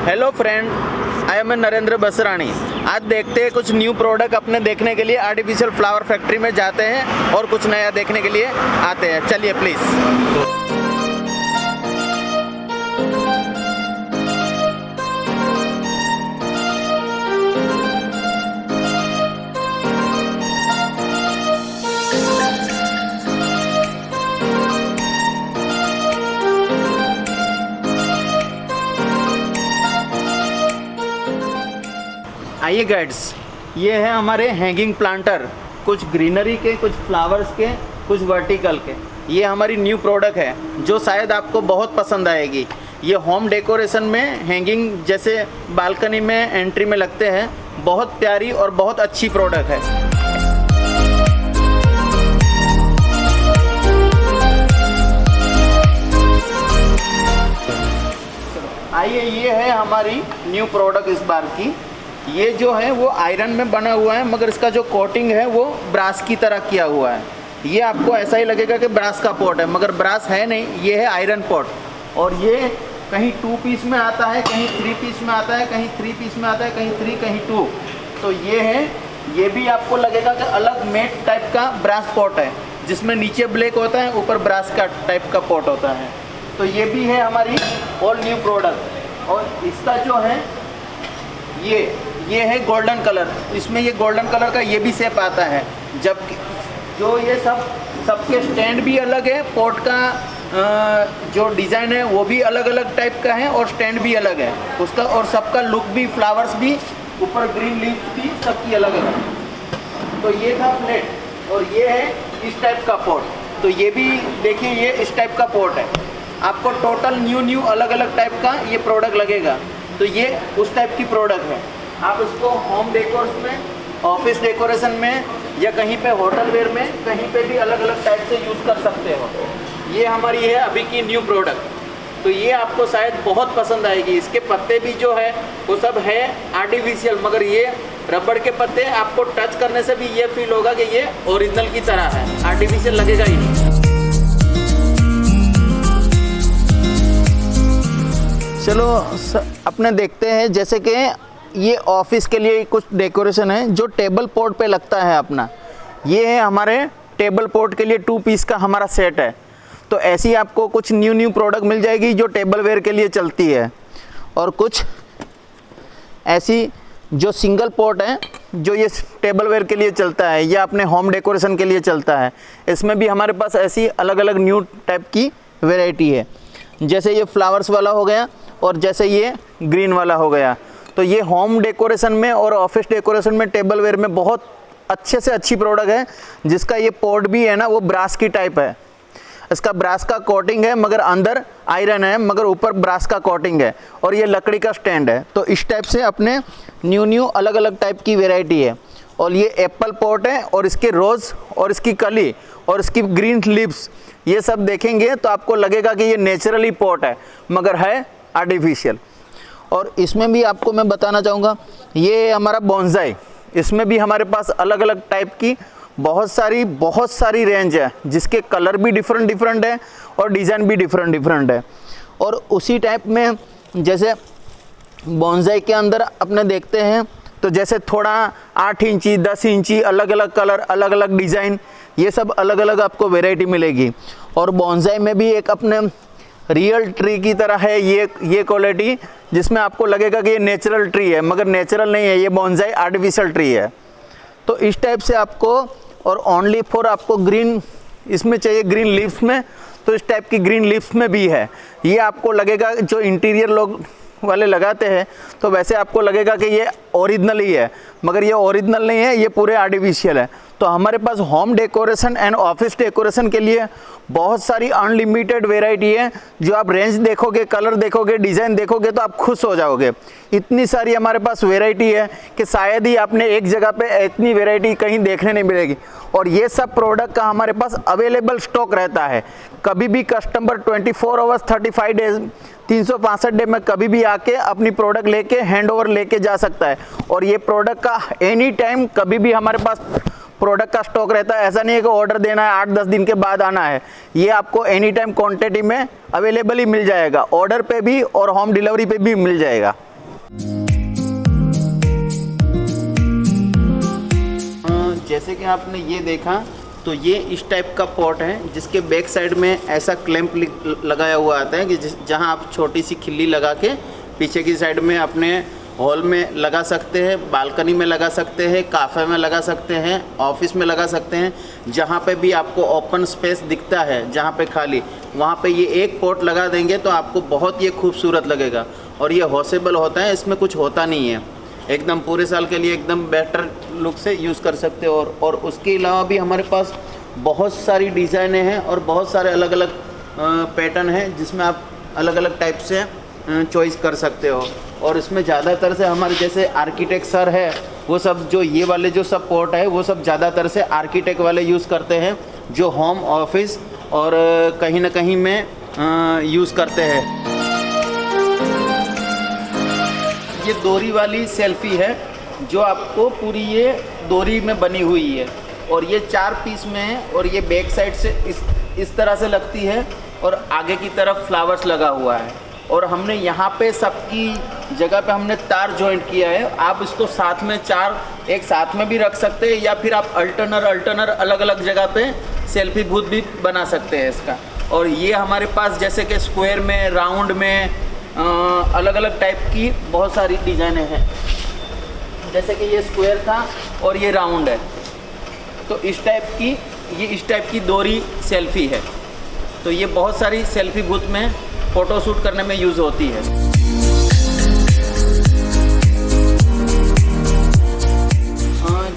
Hello friend, I am Narendra Basrani. आज देखते हैं कुछ न्यू प्रोडक्ट अपने देखने के लिए आर्टिफिशियल फ्लावर फैक्ट्री में जाते हैं और कुछ नया देखने के लिए आते हैं। चलिए प्लीज़। आइए गाइड्स, ये है हमारे हैंगिंग प्लांटर, कुछ ग्रीनरी के, कुछ फ्लावर्स के, कुछ वर्टिकल के। ये हमारी न्यू प्रोडक्ट है जो शायद आपको बहुत पसंद आएगी। ये होम डेकोरेशन में हैंगिंग जैसे बालकनी में एंट्री में लगते हैं। बहुत प्यारी और बहुत अच्छी प्रोडक्ट है। आइए, ये है हमारी न्यू प्रोडक्ट इस बार की। ये जो है वो आयरन में बना हुआ है, मगर इसका जो कोटिंग है वो ब्रास की तरह किया हुआ है। ये आपको ऐसा ही लगेगा कि ब्रास का पॉट है, मगर ब्रास है नहीं, ये है आयरन पॉट। और ये कहीं 2 पीस में आता है, कहीं 3 पीस में आता है, कहीं 3 पीस में आता है, कहीं 3, कहीं 2। तो ये है, ये भी आपको लगेगा कि अलग मेट टाइप का ब्रास पॉट है, जिसमें नीचे ब्लैक होता है, ऊपर ब्रास का टाइप का पॉट होता है। तो ये भी है हमारी ऑल न्यू प्रोडक्ट। और इसका जो है ये है गोल्डन कलर। इसमें ये गोल्डन कलर का ये भी शेप आता है। जबकि जो ये सबके स्टैंड भी अलग है, पॉट का जो डिज़ाइन है वो भी अलग अलग टाइप का है, और स्टैंड भी अलग है उसका, और सबका लुक भी, फ्लावर्स भी, ऊपर ग्रीन लीव्स भी सबकी अलग अलग। तो ये था प्लेट, और ये है इस टाइप का पॉट। तो ये भी देखिए, ये इस टाइप का पॉट है। आपको टोटल न्यू अलग अलग टाइप का ये प्रोडक्ट लगेगा। तो ये उस टाइप की प्रोडक्ट है। आप इसको होम डेकोर्स में, ऑफिस डेकोरेशन में, या कहीं पे होटल वेयर में, कहीं पे भी अलग अलग टाइप से यूज़ कर सकते हो। ये हमारी है अभी की न्यू प्रोडक्ट। तो ये आपको शायद बहुत पसंद आएगी। इसके पत्ते भी जो है वो सब है आर्टिफिशियल, मगर ये रबड़ के पत्ते। आपको टच करने से भी ये फील होगा कि ये ओरिजिनल की तरह है, आर्टिफिशियल लगेगा ही नहीं। चलो अपने देखते हैं, जैसे कि ये ऑफिस के लिए कुछ डेकोरेशन है जो टेबल पॉट पे लगता है अपना। ये है हमारे टेबल पॉट के लिए 2 पीस का हमारा सेट है। तो ऐसी आपको कुछ न्यू प्रोडक्ट मिल जाएगी जो टेबल वेयर के लिए चलती है, और कुछ ऐसी जो सिंगल पॉट है जो ये टेबल वेयर के लिए चलता है, या अपने होम डेकोरेशन के लिए चलता है। इसमें भी हमारे पास ऐसी अलग अलग न्यू टाइप की वैरायटी है। जैसे ये फ्लावर्स वाला हो गया, और जैसे ये ग्रीन वाला हो गया। तो ये होम डेकोरेशन में और ऑफिस डेकोरेशन में, टेबल वेयर में बहुत अच्छे से अच्छी प्रोडक्ट है। जिसका ये पॉट भी है ना, वो ब्रास की टाइप है। इसका ब्रास का कोटिंग है, मगर अंदर आयरन है, मगर ऊपर ब्रास का कोटिंग है, और ये लकड़ी का स्टैंड है। तो इस टाइप से अपने न्यू अलग अलग टाइप की वेराइटी है। और ये एप्पल पॉट है, और इसके रोज़, और इसकी कली, और इसकी ग्रीन लीव्स, ये सब देखेंगे तो आपको लगेगा कि ये नेचुरली पॉट है, मगर है आर्टिफिशियल। और इसमें भी आपको मैं बताना चाहूँगा, ये हमारा बोनसाई। इसमें भी हमारे पास अलग अलग टाइप की बहुत सारी रेंज है, जिसके कलर भी डिफरेंट है और डिज़ाइन भी डिफरेंट है। और उसी टाइप में जैसे बोनसाई के अंदर अपने देखते हैं, तो जैसे थोड़ा 8 इंची, 10 इंची, अलग अलग कलर, अलग अलग डिज़ाइन, ये सब अलग अलग आपको वैरायटी मिलेगी। और बोनसाई में भी एक अपने रियल ट्री की तरह है ये क्वालिटी, जिसमें आपको लगेगा कि ये नेचुरल ट्री है, मगर नेचुरल नहीं है, ये बोनसाई आर्टिफिशियल ट्री है। तो इस टाइप से आपको, और ओनली फॉर आपको ग्रीन इसमें चाहिए, ग्रीन लीव्स में, तो इस टाइप की ग्रीन लीव्स में भी है। ये आपको लगेगा जो इंटीरियर लोग वाले लगाते हैं तो वैसे आपको लगेगा कि ये ओरिजिनल ही है, मगर ये ओरिजिनल नहीं है, ये पूरे आर्टिफिशियल है। तो हमारे पास home decoration and office decoration के लिए बहुत सारी अनलिमिटेड वेराइटी है। जो आप रेंज देखोगे, कलर देखोगे, डिज़ाइन देखोगे तो आप खुश हो जाओगे। इतनी सारी हमारे पास वेराइटी है कि शायद ही आपने एक जगह पे इतनी वेराइटी कहीं देखने नहीं मिलेगी। और ये सब प्रोडक्ट का हमारे पास अवेलेबल स्टॉक रहता है। कभी भी कस्टमर 24 आवर्स 35 डेज 365 डे में कभी भी आके अपनी प्रोडक्ट लेके हैंड ओवर लेके जा सकता है। और ये प्रोडक्ट का एनी टाइम कभी भी हमारे पास प्रोडक्ट का स्टॉक रहता है। ऐसा नहीं है कि ऑर्डर देना है 8-10 दिन के बाद आना है, ये आपको एनी टाइम क्वांटिटी में अवेलेबल ही मिल जाएगा, ऑर्डर पे भी और होम डिलीवरी पे भी मिल जाएगा। जैसे कि आपने ये देखा तो ये इस टाइप का पॉट है जिसके बैक साइड में ऐसा क्लैंप लगाया हुआ आता है कि जहां आप छोटी सी खिल्ली लगा के पीछे की साइड में अपने हॉल में लगा सकते हैं, बालकनी में लगा सकते हैं, काफ़े में लगा सकते हैं, ऑफिस में लगा सकते हैं। जहाँ पे भी आपको ओपन स्पेस दिखता है, जहाँ पे खाली, वहाँ पे ये एक पॉट लगा देंगे तो आपको बहुत ये खूबसूरत लगेगा। और ये वॉशेबल होता है, इसमें कुछ होता नहीं है, एकदम पूरे साल के लिए एकदम बेटर लुक से यूज़ कर सकते हो। और उसके अलावा भी हमारे पास बहुत सारी डिज़ाइनें हैं और बहुत सारे अलग अलग पैटर्न हैं जिसमें आप अलग अलग टाइप से चॉइस कर सकते हो। और इसमें ज़्यादातर से हमारे जैसे आर्किटेक्ट सर है, वो सब जो ये वाले जो सब पॉट है वो सब ज़्यादातर से आर्किटेक्ट वाले यूज़ करते हैं, जो होम ऑफिस और कहीं ना कहीं में यूज़ करते हैं। ये डोरी वाली सेल्फी है जो आपको पूरी ये डोरी में बनी हुई है और ये 4 पीस में है। और ये बैक साइड से इस तरह से लगती है और आगे की तरफ फ्लावर्स लगा हुआ है। और हमने यहाँ पे सबकी जगह पे हमने तार जॉइंट किया है। आप इसको साथ में 4 एक साथ में भी रख सकते हैं या फिर आप अल्टरनर अलग अलग जगह पे सेल्फी बूथ भी बना सकते हैं इसका। और ये हमारे पास जैसे कि स्क्वायर में, राउंड में, अलग अलग टाइप की बहुत सारी डिज़ाइनें हैं। जैसे कि ये स्क्वायर था और ये राउंड है, तो इस टाइप की डोरी सेल्फी है। तो ये बहुत सारी सेल्फी बूथ में फ़ोटो शूट करने में यूज़ होती है।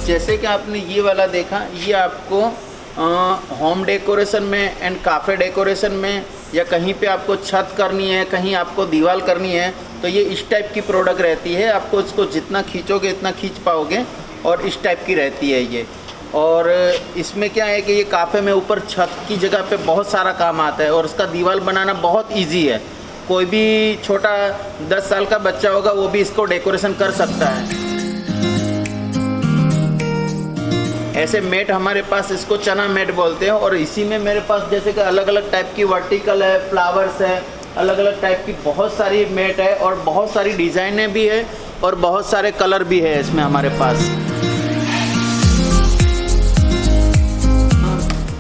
जैसे कि आपने ये वाला देखा, ये आपको होम डेकोरेशन में एंड काफ़े डेकोरेशन में या कहीं पे आपको छत करनी है, कहीं आपको दीवार करनी है, तो ये इस टाइप की प्रोडक्ट रहती है। आपको इसको जितना खींचोगे इतना खींच पाओगे और इस टाइप की रहती है ये। और इसमें क्या है कि ये काफ़े में ऊपर छत की जगह पे बहुत सारा काम आता है और उसका दीवार बनाना बहुत इजी है। कोई भी छोटा 10 साल का बच्चा होगा वो भी इसको डेकोरेशन कर सकता है। ऐसे मैट हमारे पास, इसको चना मैट बोलते हैं। और इसी में मेरे पास जैसे कि अलग अलग टाइप की वर्टिकल है, फ्लावर्स है, अलग अलग टाइप की बहुत सारी मैट है और बहुत सारी डिज़ाइनें भी है और बहुत सारे कलर भी है इसमें हमारे पास।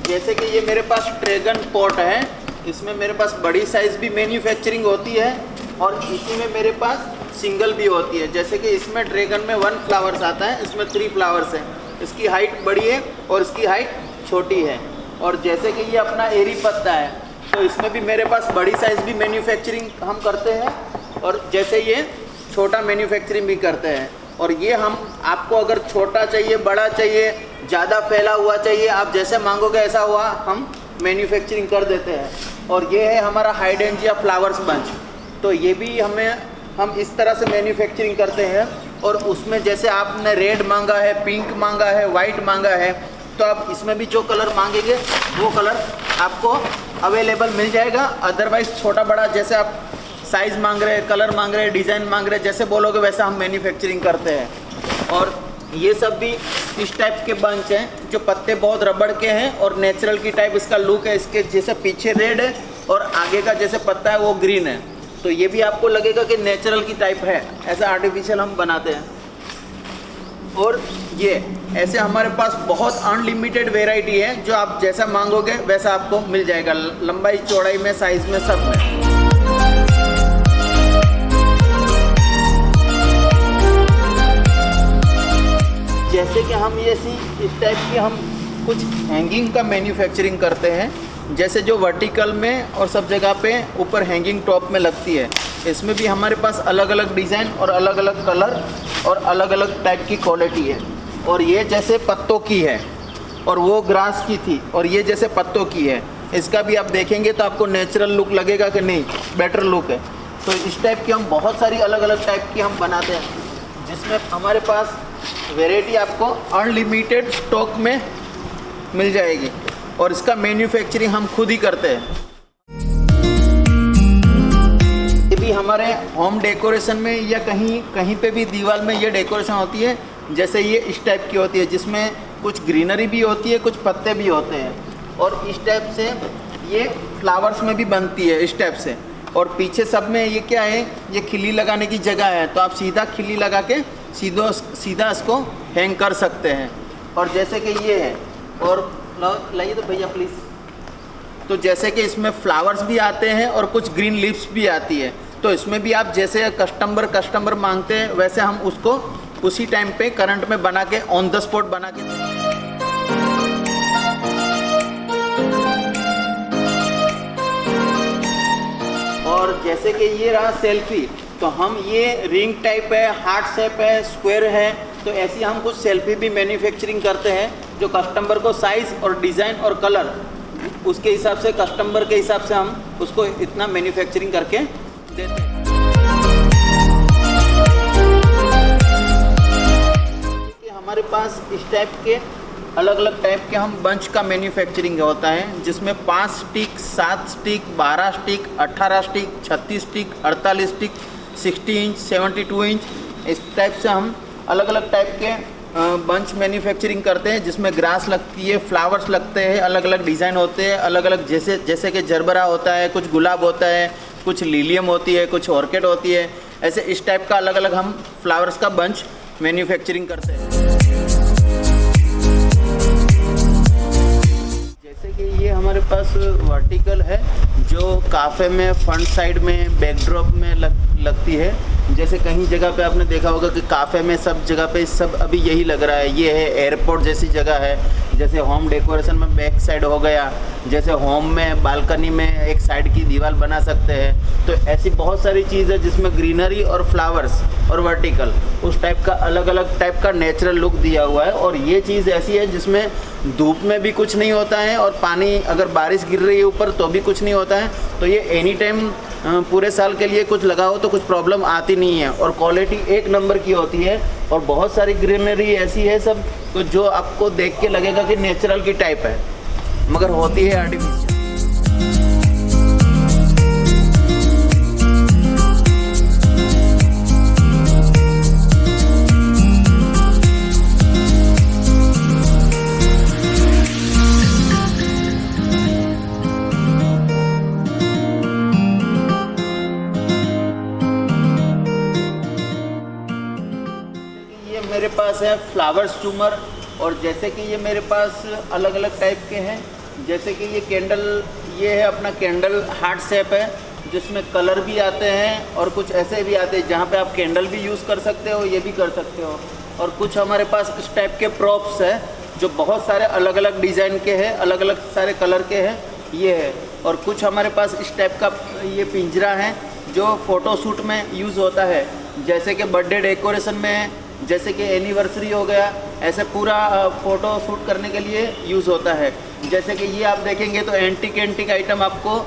जैसे कि ये मेरे पास ड्रैगन पॉट है, इसमें मेरे पास बड़ी साइज़ भी मैन्युफैक्चरिंग होती है और इसी में मेरे पास सिंगल भी होती है। जैसे कि इसमें ड्रैगन में 1 फ्लावर्स आता है, इसमें 3 फ्लावर्स हैं। इसकी हाइट बड़ी है और इसकी हाइट छोटी है। और जैसे कि ये अपना एरी पत्ता है, तो इसमें भी मेरे पास बड़ी साइज़ भी मैन्युफैक्चरिंग हम करते हैं और जैसे ये छोटा मैन्युफैक्चरिंग भी करते हैं। और ये हम आपको अगर छोटा चाहिए, बड़ा चाहिए, ज़्यादा फैला हुआ चाहिए, आप जैसे मांगोगे ऐसा हुआ हम मैन्युफैक्चरिंग कर देते हैं। और ये है हमारा हाइड्रेंजिया फ्लावर्स बंच, तो ये भी हम इस तरह से मैन्युफैक्चरिंग करते हैं। और उसमें जैसे आपने रेड मांगा है, पिंक मांगा है, वाइट मांगा है, तो आप इसमें भी जो कलर मांगेंगे वो कलर आपको अवेलेबल मिल जाएगा। अदरवाइज़ छोटा बड़ा जैसे आप साइज़ मांग रहे हैं, कलर मांग रहे हैं, डिज़ाइन मांग रहे हैं, जैसे बोलोगे वैसा हम मैन्युफैक्चरिंग करते हैं। और ये सब भी इस टाइप के बंच हैं जो पत्ते बहुत रबड़ के हैं और नेचुरल की टाइप इसका लुक है। इसके जैसे पीछे रेड है और आगे का जैसे पत्ता है वो ग्रीन है, तो ये भी आपको लगेगा कि नेचुरल की टाइप है, ऐसा आर्टिफिशियल हम बनाते हैं। और ये ऐसे हमारे पास बहुत अनलिमिटेड वेराइटी है, जो आप जैसा मांगोगे वैसा आपको मिल जाएगा, लंबाई चौड़ाई में, साइज़ में, सब में। जैसे कि हम ये इस टाइप की हम कुछ हैंगिंग का मैन्युफैक्चरिंग करते हैं, जैसे जो वर्टिकल में और सब जगह पे ऊपर हैंगिंग टॉप में लगती है, इसमें भी हमारे पास अलग अलग डिज़ाइन और अलग अलग कलर और अलग अलग टाइप की क्वालिटी है। और ये जैसे पत्तों की है और वो ग्रास की थी और ये जैसे पत्तों की है। इसका भी आप देखेंगे तो आपको नेचुरल लुक लगेगा कि नहीं, बेटर लुक है। तो इस टाइप की हम बहुत सारी अलग अलग टाइप की हम बनाते हैं, जिसमें हमारे पास वैरायटी आपको अनलिमिटेड स्टॉक में मिल जाएगी और इसका मैन्युफैक्चरिंग हम खुद ही करते हैं। ये भी हमारे होम डेकोरेशन में या कहीं पे भी दीवार में ये डेकोरेशन होती है, जैसे ये इस टाइप की होती है, जिसमें कुछ ग्रीनरी भी होती है, कुछ पत्ते भी होते हैं। और इस टाइप से ये फ्लावर्स में भी बनती है इस टाइप से। और पीछे सब में ये क्या है, ये खिल्ली लगाने की जगह है, तो आप सीधा खिल्ली लगा के सीधा इसको हैंग कर सकते हैं। और जैसे कि ये है, और लाइए तो भैया प्लीज़। तो जैसे कि इसमें फ्लावर्स भी आते हैं और कुछ ग्रीन लीव्स भी आती है, तो इसमें भी आप जैसे कस्टमर मांगते हैं वैसे हम उसको उसी टाइम पे करंट में बना के ऑन द स्पॉट बना के। और जैसे कि ये रहा सेल्फी, तो हम ये रिंग टाइप है, हार्ट शेप है, स्क्वायर है, तो ऐसी हम कुछ सेल्फी भी मैन्युफैक्चरिंग करते हैं, जो कस्टमर को साइज़ और डिज़ाइन और कलर उसके हिसाब से, कस्टमर के हिसाब से हम उसको इतना मैन्युफैक्चरिंग करके देते हैं। हमारे पास इस टाइप के अलग अलग टाइप के हम बंच का मैन्युफैक्चरिंग होता है, जिसमें 5 stick, 7 stick, 12 stick, 18 stick, 36 stick, 48 stick, 60 inch, 72 inch, इस टाइप से हम अलग अलग टाइप के बंच मैन्युफैक्चरिंग करते हैं, जिसमें ग्रास लगती है, फ्लावर्स लगते हैं, अलग अलग डिज़ाइन होते हैं, अलग अलग जैसे कि जरबरा होता है, कुछ गुलाब होता है, कुछ लिलियम होती है, कुछ ऑर्किड होती है, ऐसे इस टाइप का अलग अलग हम फ्लावर्स का बंच मैन्युफैक्चरिंग करते हैं। जैसे कि ये हमारे पास वर्टिकल है, जो काफ़े में फ्रंट साइड में बैकड्रॉप में लगती है। जैसे कहीं जगह पे आपने देखा होगा कि काफ़े में सब जगह पे सब अभी यही लग रहा है। ये है एयरपोर्ट जैसी जगह है, जैसे होम डेकोरेशन में बैक साइड हो गया, जैसे होम में बालकनी में एक साइड की दीवार बना सकते हैं। तो ऐसी बहुत सारी चीज़ है जिसमें ग्रीनरी और फ्लावर्स और वर्टिकल उस टाइप का अलग अलग टाइप का नेचुरल लुक दिया हुआ है। और ये चीज़ ऐसी है जिसमें धूप में भी कुछ नहीं होता है और पानी अगर बारिश गिर रही है ऊपर तो भी कुछ नहीं होता है। तो ये एनी टाइम पूरे साल के लिए कुछ लगाओ तो कुछ प्रॉब्लम आती नहीं है। और क्वालिटी एक नंबर की होती है और बहुत सारी ग्रीनरी ऐसी है सब, तो जो आपको देख के लगेगा कि नेचुरल की टाइप है, मगर होती है आर्टिफिशियल। मेरे पास है फ्लावर्स झूमर, और जैसे कि ये मेरे पास अलग अलग टाइप के हैं। जैसे कि ये कैंडल, ये है अपना कैंडल हार्ट शेप है, जिसमें कलर भी आते हैं और कुछ ऐसे भी आते हैं जहाँ पे आप कैंडल भी यूज़ कर सकते हो, ये भी कर सकते हो। और कुछ हमारे पास इस टाइप के प्रॉप्स है जो बहुत सारे अलग अलग डिज़ाइन के हैं, अलग अलग सारे कलर के हैं, ये है। और कुछ हमारे पास इस टाइप का ये पिंजरा है जो फ़ोटोशूट में यूज़ होता है, जैसे कि बर्थडे डेकोरेशन में, जैसे कि एनिवर्सरी हो गया, ऐसे पूरा फ़ोटो शूट करने के लिए यूज़ होता है। जैसे कि ये आप देखेंगे तो एंटिक आइटम आपको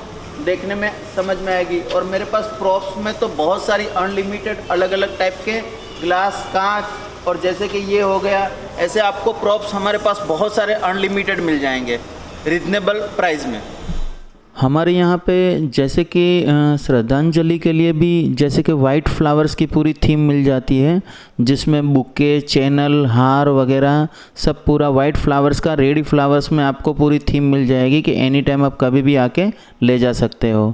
देखने में समझ में आएगी। और मेरे पास प्रॉप्स में तो बहुत सारी अनलिमिटेड अलग अलग टाइप के ग्लास, कांच, और जैसे कि ये हो गया, ऐसे आपको प्रॉप्स हमारे पास बहुत सारे अनलिमिटेड मिल जाएंगे रिजनेबल प्राइस में। हमारे यहाँ पे जैसे कि श्रद्धांजलि के लिए भी जैसे कि वाइट फ्लावर्स की पूरी थीम मिल जाती है, जिसमें बुके, चैनल, हार वगैरह सब पूरा वाइट फ्लावर्स का, रेडी फ्लावर्स में आपको पूरी थीम मिल जाएगी कि एनी टाइम आप कभी भी आके ले जा सकते हो।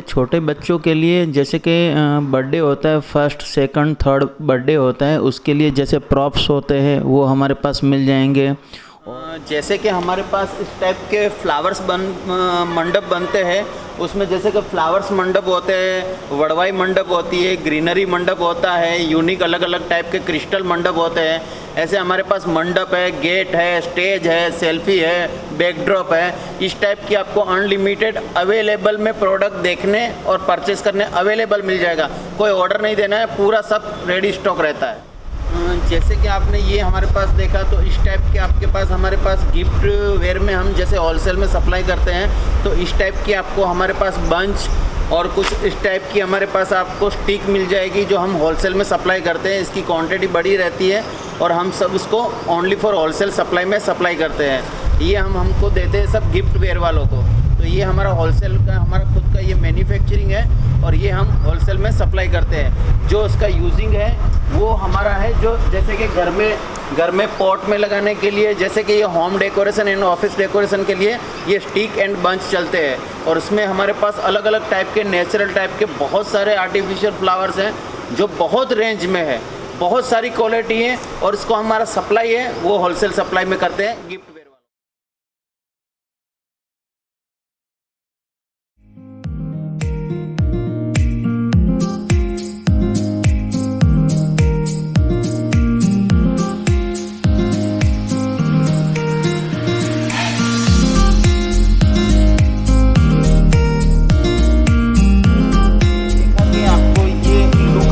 छोटे बच्चों के लिए जैसे कि बर्थडे होता है, फर्स्ट, सेकंड, थर्ड बर्थडे होता है, उसके लिए जैसे प्रॉप्स होते हैं वो हमारे पास मिल जाएंगे। जैसे कि हमारे पास इस टाइप के फ्लावर्स मंडप बनते हैं, उसमें जैसे कि फ्लावर्स मंडप होते हैं, वड़वाई मंडप होती है, ग्रीनरी मंडप होता है, यूनिक अलग अलग टाइप के क्रिस्टल मंडप होते हैं। ऐसे हमारे पास मंडप है, गेट है, स्टेज है, सेल्फी है, बैकड्रॉप है। इस टाइप की आपको अनलिमिटेड अवेलेबल में प्रोडक्ट देखने और परचेस करने अवेलेबल मिल जाएगा। कोई ऑर्डर नहीं देना है, पूरा सब रेडी स्टॉक रहता है। जैसे कि आपने ये हमारे पास देखा, तो इस टाइप के आपके पास हमारे पास गिफ्ट वेयर में हम जैसे होलसेल में सप्लाई करते हैं, तो इस टाइप की आपको हमारे पास बंच और कुछ इस टाइप की हमारे पास आपको स्टिक मिल जाएगी, जो हम होलसेल में सप्लाई करते हैं। इसकी क्वांटिटी बड़ी रहती है और हम सब इसको ओनली फॉर होलसेल सप्लाई में सप्लाई करते हैं। ये हमको देते हैं सब गिफ्ट वेयर वालों को। तो ये हमारा होलसेल का, हमारा खुद का ये मैन्युफैक्चरिंग है और ये हम होलसेल में सप्लाई करते हैं। जो इसका यूजिंग है वो हमारा है, जो जैसे कि घर में पॉट में लगाने के लिए, जैसे कि ये home decoration and office decoration के लिए ये स्टिक एंड बंच चलते हैं। और इसमें हमारे पास अलग अलग टाइप के नेचुरल टाइप के बहुत सारे आर्टिफिशियल फ्लावर्स हैं, जो बहुत रेंज में है, बहुत सारी क्वालिटी है। और इसको हमारा सप्लाई है वो होलसेल सप्लाई में करते हैं गिफ्ट वेयर वालों।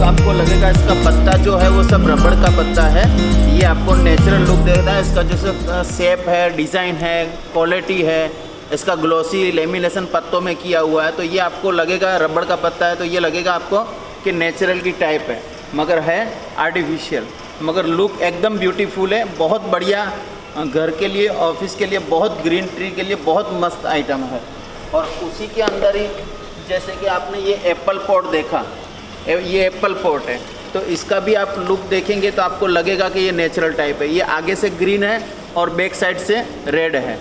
आपको लगेगा इसका पत्ता जो है वो सब रबड़ का पत्ता है। ये आपको नेचुरल लुक देता है। इसका जो शेप है, डिज़ाइन है, क्वालिटी है, इसका ग्लोसी लेमिनेशन पत्तों में किया हुआ है। तो ये आपको लगेगा रबड़ का पत्ता है, तो ये लगेगा आपको कि नेचुरल की टाइप है, मगर है आर्टिफिशियल। मगर लुक एकदम ब्यूटीफुल है, बहुत बढ़िया। घर के लिए, ऑफिस के लिए, बहुत ग्रीन ट्री के लिए बहुत मस्त आइटम है। और उसी के अंदर ही जैसे कि आपने ये एप्पल पॉट देखा, ये एप्पल पॉट है, तो इसका भी आप लुक देखेंगे तो आपको लगेगा कि ये नेचुरल टाइप है। ये आगे से ग्रीन है और बैक साइड से रेड है,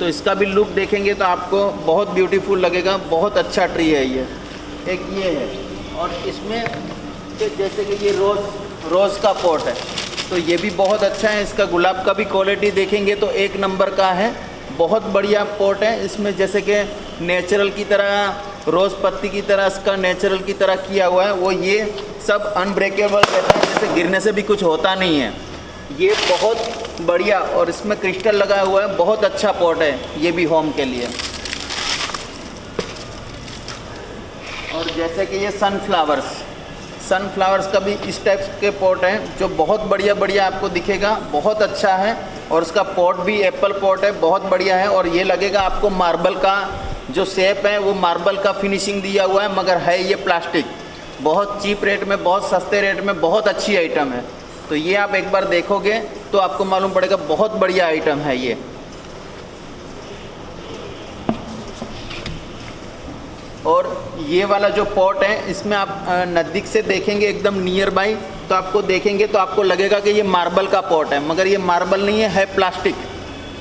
तो इसका भी लुक देखेंगे तो आपको बहुत ब्यूटीफुल लगेगा। बहुत अच्छा ट्री है ये। एक ये है, और इसमें जैसे कि ये रोज़ का पॉट है, तो ये भी बहुत अच्छा है। इसका गुलाब का भी क्वालिटी देखेंगे तो एक नंबर का है, बहुत बढ़िया पॉट है। इसमें जैसे कि नेचुरल की तरह, रोज़ पत्ती की तरह इसका नेचुरल की तरह किया हुआ है। वो ये सब अनब्रेकेबल रहता है, जैसे गिरने से भी कुछ होता नहीं है। ये बहुत बढ़िया, और इसमें क्रिस्टल लगा हुआ है। बहुत अच्छा पॉट है ये भी होम के लिए। और जैसे कि ये सनफ्लावर्स का भी इस टाइप के पॉट हैं, जो बहुत बढ़िया आपको दिखेगा, बहुत अच्छा है। और इसका पॉट भी एप्पल पॉट है, बहुत बढ़िया है। और ये लगेगा आपको मार्बल का जो शेप है वो मार्बल का फिनिशिंग दिया हुआ है, मगर है ये प्लास्टिक। बहुत चीप रेट में, बहुत सस्ते रेट में, बहुत अच्छी आइटम है। तो ये आप एक बार देखोगे तो आपको मालूम पड़ेगा, बहुत बढ़िया आइटम है ये। और ये वाला जो पॉट है, इसमें आप नज़दीक से देखेंगे, एकदम नियर बाई, तो आपको देखेंगे तो आपको लगेगा कि ये मार्बल का पॉट है, मगर ये मार्बल नहीं है प्लास्टिक।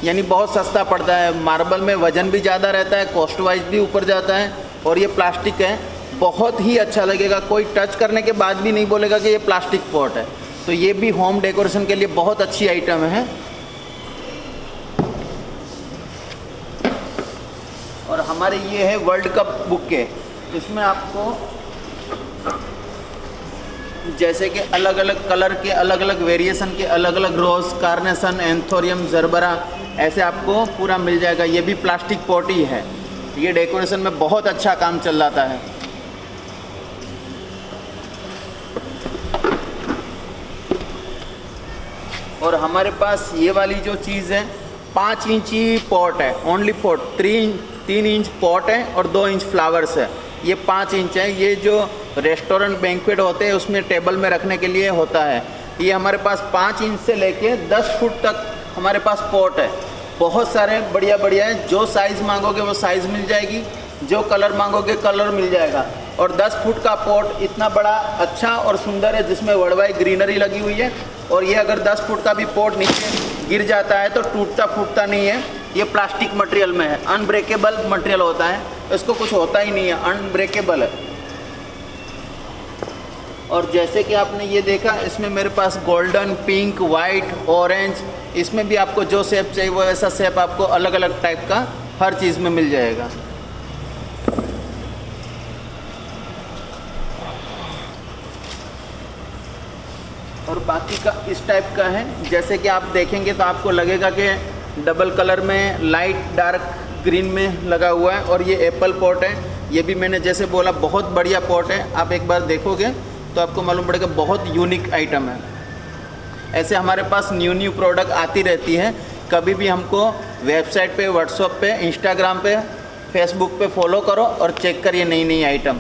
यानी बहुत सस्ता पड़ता है। मार्बल में वज़न भी ज़्यादा रहता है, कॉस्ट वाइज भी ऊपर जाता है। और ये प्लास्टिक है, बहुत ही अच्छा लगेगा। कोई टच करने के बाद भी नहीं बोलेगा कि ये प्लास्टिक पॉट है। तो ये भी होम डेकोरेशन के लिए बहुत अच्छी आइटम है। और हमारे ये है वर्ल्ड कप बुके। इसमें आपको जैसे कि अलग अलग कलर के, अलग अलग वेरिएशन के, अलग अलग रोज़, कार्नेशन, एंथोरियम, जरबरा, ऐसे आपको पूरा मिल जाएगा। ये भी प्लास्टिक पॉट ही है। ये डेकोरेशन में बहुत अच्छा काम चल जाता है। और हमारे पास ये वाली जो चीज़ है, 5 इंची पॉट है, ओनली पॉट। 3 इंच पॉट है और 2 इंच फ्लावर्स है। ये 5 इंच है। ये जो रेस्टोरेंट बैंक्वेट होते हैं उसमें टेबल में रखने के लिए होता है। ये हमारे पास 5 इंच से लेके 10 फुट तक हमारे पास पॉट है। बहुत सारे बढ़िया है। जो साइज़ मांगोगे वो साइज़ मिल जाएगी, जो कलर मांगोगे कलर मिल जाएगा। और 10 फुट का पॉट इतना बड़ा, अच्छा और सुंदर है, जिसमें वड़वाई ग्रीनरी लगी हुई है। और ये अगर 10 फुट का भी पॉट नीचे गिर जाता है तो टूटता फूटता नहीं है। ये प्लास्टिक मटेरियल में है, अनब्रेकेबल मटेरियल होता है, इसको कुछ होता ही नहीं है, अनब्रेकेबल है। और जैसे कि आपने ये देखा, इसमें मेरे पास गोल्डन, पिंक, वाइट, ऑरेंज, इसमें भी आपको जो शेप चाहिए वो ऐसा शेप आपको अलग अलग टाइप का हर चीज़ में मिल जाएगा। और बाकी का इस टाइप का है, जैसे कि आप देखेंगे तो आपको लगेगा कि डबल कलर में लाइट डार्क ग्रीन में लगा हुआ है। और ये एप्पल पॉट है, ये भी मैंने जैसे बोला बहुत बढ़िया पॉट है। आप एक बार देखोगे तो आपको मालूम पड़ेगा बहुत यूनिक आइटम है। ऐसे हमारे पास न्यू प्रोडक्ट आती रहती है। कभी भी हमको वेबसाइट पे, व्हाट्सएप पे, इंस्टाग्राम पे, फेसबुक पे फॉलो करो और चेक करिए नई आइटम।